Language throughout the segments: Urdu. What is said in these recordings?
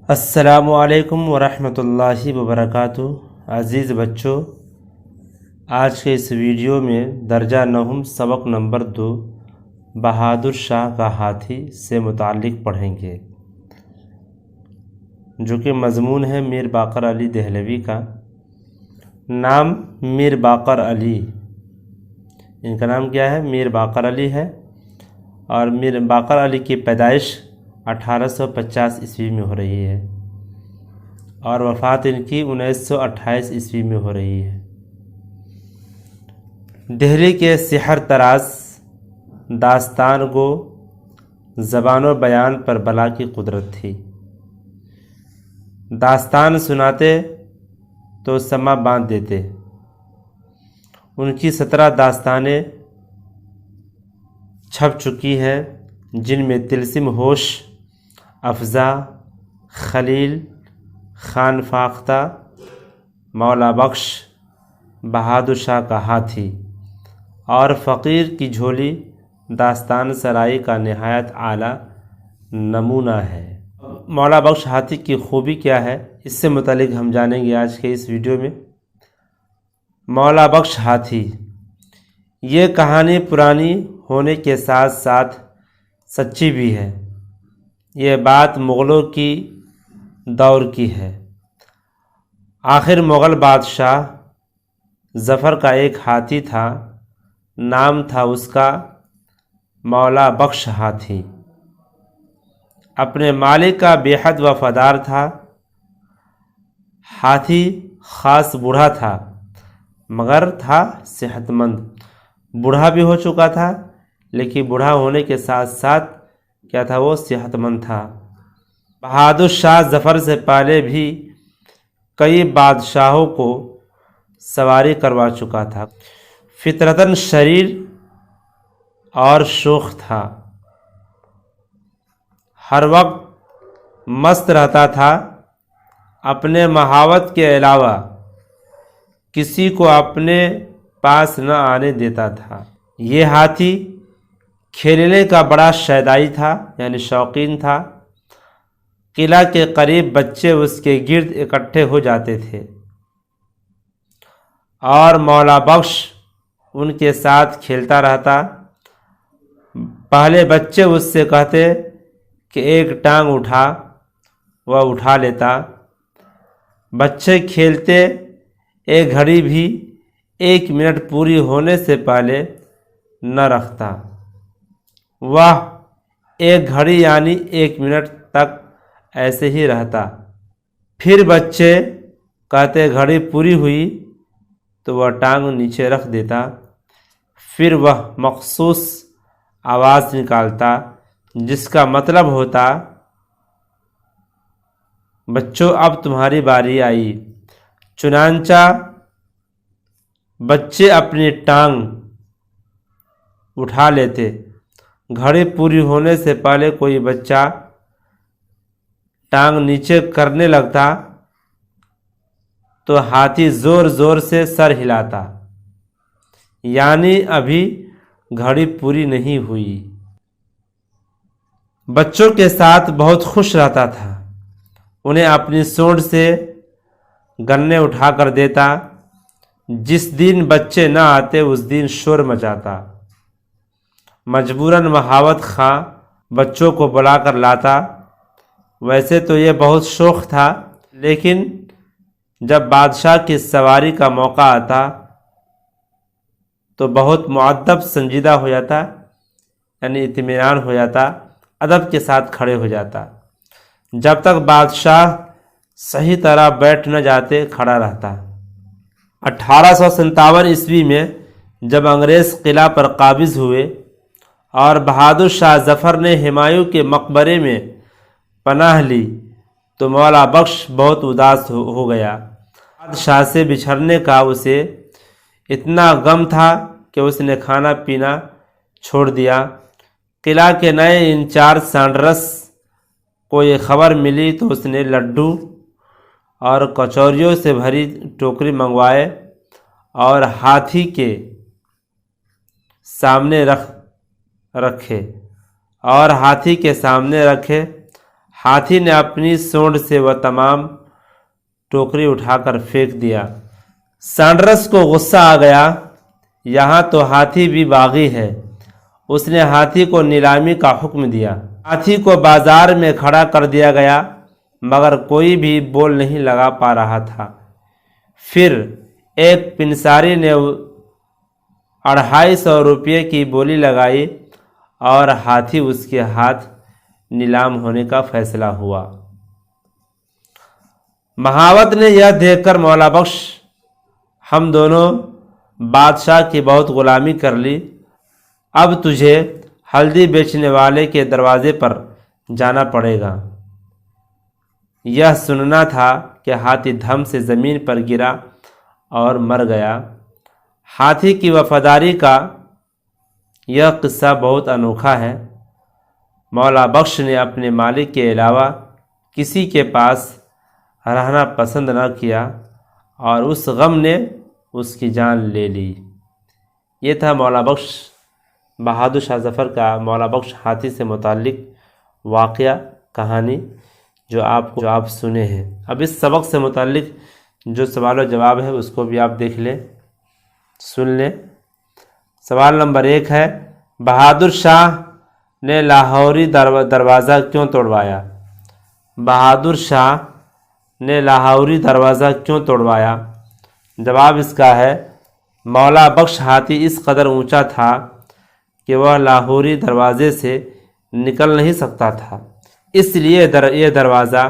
السلام علیکم ورحمۃ اللہ وبرکاتہ۔ عزیز بچوں، آج کے اس ویڈیو میں درجہ نہم سبق نمبر 2 بہادر شاہ کا ہاتھی سے متعلق پڑھیں گے، جو کہ مضمون ہے میر باقر علی دہلوی کا۔ نام میر باقر علی، ان کا نام کیا ہے؟ میر باقر علی ہے، اور میر باقر علی کی پیدائش 1850 عیسوی میں ہو رہی ہے، اور وفات ان کی 1928 عیسوی میں ہو رہی ہے۔ دہلی کے سحر تراز داستان گو، زبان و بیان پر بلا کی قدرت تھی۔ داستان سناتے تو سما باندھ دیتے۔ ان کی 17 داستانیں چھپ چکی ہیں، جن میں طلسم ہوش، افزا، خلیل، خان فاختہ، مولا بخش، بہادر شاہ کا ہاتھی اور فقیر کی جھولی داستان سرائی کا نہایت اعلیٰ نمونہ ہے۔ مولا بخش ہاتھی کی خوبی کیا ہے، اس سے متعلق ہم جانیں گے آج کے اس ویڈیو میں۔ مولا بخش ہاتھی، یہ کہانی پرانی ہونے کے ساتھ ساتھ سچی بھی ہے۔ یہ بات مغلوں کی دور کی ہے۔ آخر مغل بادشاہ ظفر کا ایک ہاتھی تھا، نام تھا اس کا مولا بخش ہاتھی۔ اپنے مالک کا بے حد وفادار تھا۔ ہاتھی خاص بوڑھا تھا، مگر تھا صحت مند۔ بوڑھا بھی ہو چکا تھا، لیکن بوڑھا ہونے کے ساتھ ساتھ کیا تھا؟ وہ صحت مند تھا۔ بہادر شاہ ظفر سے پہلے بھی کئی بادشاہوں کو سواری کروا چکا تھا۔ فطرتاً شریر اور شوخ تھا، ہر وقت مست رہتا تھا۔ اپنے محاوت کے علاوہ کسی کو اپنے پاس نہ آنے دیتا تھا۔ یہ ہاتھی کھیلنے کا بڑا شیدائی تھا، یعنی شوقین تھا۔ قلعہ کے قریب بچے اس کے گرد اکٹھے ہو جاتے تھے، اور مولا بخش ان کے ساتھ کھیلتا رہتا۔ پہلے بچے اس سے کہتے کہ ایک ٹانگ اٹھا، وہ اٹھا لیتا۔ بچے کھیلتے، ایک گھڑی بھی 1 منٹ پوری ہونے سے پہلے نہ رکھتا۔ وہ ایک گھڑی یعنی 1 منٹ تک ایسے ہی رہتا۔ پھر بچے کہتے گھڑی پوری ہوئی تو وہ ٹانگ نیچے رکھ دیتا۔ پھر وہ مخصوص آواز نکالتا، جس کا مطلب ہوتا بچوں اب تمہاری باری آئی۔ چنانچہ بچے اپنی ٹانگ اٹھا لیتے۔ گھڑی پوری ہونے سے پہلے کوئی بچہ ٹانگ نیچے کرنے لگتا تو ہاتھی زور زور سے سر ہلاتا، یعنی ابھی گھڑی پوری نہیں ہوئی۔ بچوں کے ساتھ بہت خوش رہتا تھا، انہیں اپنی سونڈ سے گنے اٹھا کر دیتا۔ جس دن بچے نہ آتے اس دن شور مچاتا۔ مجبوراً محاوت خواہ بچوں کو بلا کر لاتا۔ ویسے تو یہ بہت شوق تھا، لیکن جب بادشاہ کی سواری کا موقع آتا تو بہت مؤدب سنجیدہ ہو جاتا، یعنی اطمینان ہو جاتا، ادب کے ساتھ کھڑے ہو جاتا۔ جب تک بادشاہ صحیح طرح بیٹھ نہ جاتے کھڑا رہتا۔ 1857 عیسوی میں جب انگریز قلعہ پر قابض ہوئے اور بہادر شاہ ظفر نے ہمایوں کے مقبرے میں پناہ لی تو مولا بخش بہت اداس ہو گیا۔ بادشاہ سے بچھڑنے کا اسے اتنا غم تھا کہ اس نے کھانا پینا چھوڑ دیا۔ قلعہ کے نئے انچارج سانڈرس کو یہ خبر ملی تو اس نے لڈو اور کچوریوں سے بھری ٹوکری منگوائے اور ہاتھی کے سامنے رکھے۔ ہاتھی نے اپنی سونڈ سے وہ تمام ٹوکری اٹھا کر پھینک دیا۔ سانڈرس کو غصہ آ گیا، یہاں تو ہاتھی بھی باغی ہے۔ اس نے ہاتھی کو نیلامی کا حکم دیا۔ ہاتھی کو بازار میں کھڑا کر دیا گیا، مگر کوئی بھی بول نہیں لگا پا رہا تھا۔ پھر ایک پنساری نے 250 روپے کی بولی لگائی اور ہاتھی اس کے ہاتھ نیلام ہونے کا فیصلہ ہوا۔ مہاوت نے یہ دیکھ کر مولا بخش، ہم دونوں بادشاہ کی بہت غلامی کر لی، اب تجھے ہلدی بیچنے والے کے دروازے پر جانا پڑے گا۔ یہ سننا تھا کہ ہاتھی دھم سے زمین پر گرا اور مر گیا۔ ہاتھی کی وفاداری کا یہ قصہ بہت انوکھا ہے۔ مولا بخش نے اپنے مالک کے علاوہ کسی کے پاس رہنا پسند نہ کیا اور اس غم نے اس کی جان لے لی۔ یہ تھا مولا بخش بہادر شاہ ظفر کا مولا بخش ہاتھی سے متعلق واقعہ کہانی جو آپ سنے ہیں۔ اب اس سبق سے متعلق جو سوال و جواب ہے اس کو بھی آپ دیکھ لیں، سن لیں۔ سوال نمبر 1 ہے، بہادر شاہ نے لاہوری دروازہ کیوں توڑوایا؟ بہادر شاہ نے لاہوری دروازہ کیوں توڑوایا؟ جواب اس کا ہے، مولا بخش ہاتھی اس قدر اونچا تھا کہ وہ لاہوری دروازے سے نکل نہیں سکتا تھا، اس لیے یہ دروازہ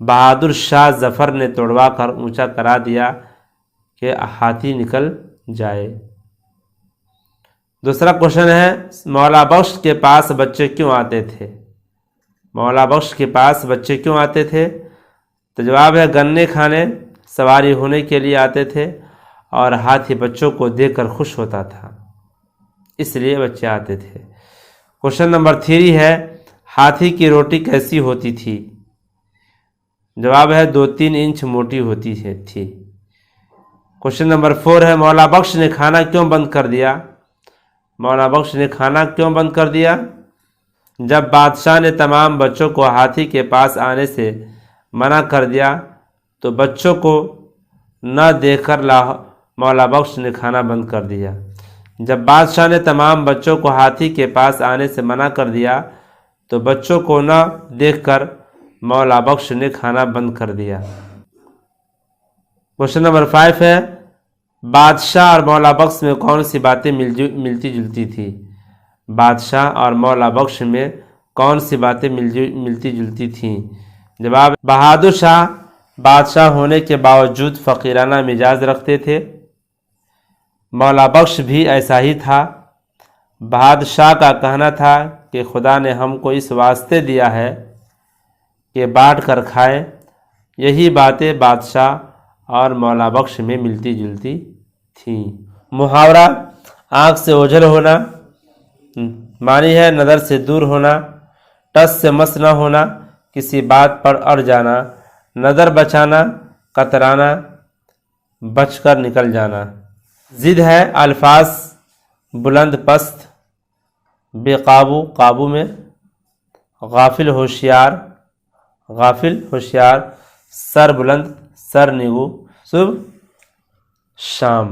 بہادر شاہ ظفر نے توڑوا کر اونچا کرا دیا کہ ہاتھی نکل جائے۔ دوسرا کوشچن ہے، مولا بخش کے پاس بچے کیوں آتے تھے؟ مولا بخش کے پاس بچے کیوں آتے تھے؟ تو جواب ہے، گنے کھانے، سواری ہونے کے لیے آتے تھے اور ہاتھی بچوں کو دیکھ کر خوش ہوتا تھا، اس لیے بچے آتے تھے۔ کوشچن نمبر 3 ہے، ہاتھی کی روٹی کیسی ہوتی تھی؟ جواب ہے 2-3 انچ موٹی ہوتی تھی۔ کوشچن نمبر 4 ہے، مولا بخش نے کھانا کیوں بند کر دیا؟ مولا بخش نے کھانا کیوں بند کر دیا؟ جب بادشاہ نے تمام بچوں کو ہاتھی کے پاس آنے سے منع کر دیا تو بچوں کو نہ دیکھ کر مولا بخش نے کھانا بند کر دیا۔ جب بادشاہ نے تمام بچوں کو ہاتھی کے پاس آنے سے منع کر دیا تو بچوں کو نہ دیکھ کر مولا بخش نے کھانا بند کر دیا۔ کوشچن نمبر 5 ہے، بادشاہ اور مولا بخش میں کون سی باتیں ملتی جلتی تھی؟ بادشاہ اور مولا بخش میں کون سی باتیں ملتی جلتی تھیں؟ جواب، بہادر شاہ بادشاہ ہونے کے باوجود فقیرانہ مزاج رکھتے تھے، مولا بخش بھی ایسا ہی تھا۔ بہادر شاہ کا کہنا تھا کہ خدا نے ہم کو اس واسطے دیا ہے کہ بانٹ کر کھائیں۔ یہی باتیں بادشاہ اور مولا بخش میں ملتی جلتی تھیں۔ محاورہ، آنکھ سے اوجھل ہونا، معنی ہے نظر سے دور ہونا، ٹس سے مس نہ ہونا، کسی بات پر اڑ جانا، نظر بچانا، کترانا، بچ کر نکل جانا۔ ضد ہے، الفاظ بلند پست، بے قابو، قابو میں، غافل ہوشیار، غافل ہوشیار، سر بلند، سر نگو، صبح شام۔